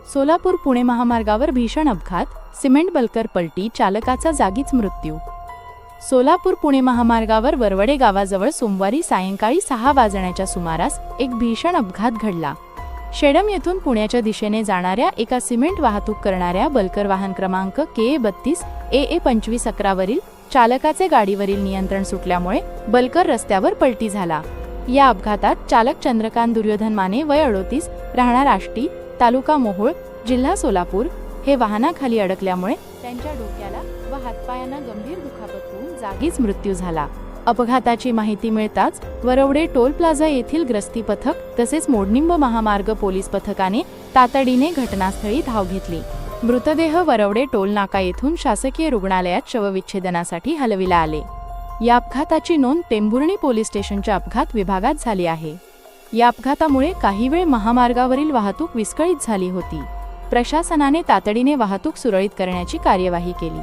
सोलापूर पुणे महामार्गावर भीषण अपघात, सिमेंट बल्कर पलटी, चालकाचा जागीच मृत्यू। सोलापूर पुणे महामार्गावर वरवडे गावाजवळ सोमवारी सायंकाळी 6 वाजण्याच्या सुमारास एक भीषण अपघात घडला। शेडम येथून पुण्याच्या दिशेने जाणाऱ्या एका सिमेंट वाहतूक करणाऱ्या बल्कर वाहन क्रमांक KA32 AA 2511 वरील चालकाचे गाडीवरील नियंत्रण सुटल्यामुळे बल्कर रस्त्यावर पलटी झाला। या अपघातात चालक चंद्रकांत दुर्योधन माने वय 38 राहणार आष्टी तालुका मोहोळ जिल्हा सोलापूर हे वाहनाखाली अडकल्यामुळे त्यांच्या डोक्याला व हातपायांना गंभीर दुखापत होऊन जागीच मृत्यू झाला। अपघाताची माहिती मिळताच वरवडे टोल प्लाझा येथील ग्रस्ती पथक तसेच मोडनिंब महामार्ग पोलीस पथकाने तातडीने घटनास्थळी धाव घेतली। मृतदेह वरवडे टोल नाका येथून शासकीय रुग्णालयात शवविच्छेदनासाठी हलविला आले। या अपघाताची नोंद टेंभुर्णी पोलीस स्टेशनच्या अपघात विभागात झाली आहे। या अपघातामुळे काही वेळ महामार्गावरील वाहतूक विस्कळीत झाली होती। प्रशासनाने तातडीने वाहतूक सुरळीत करण्याची कार्यवाही केली।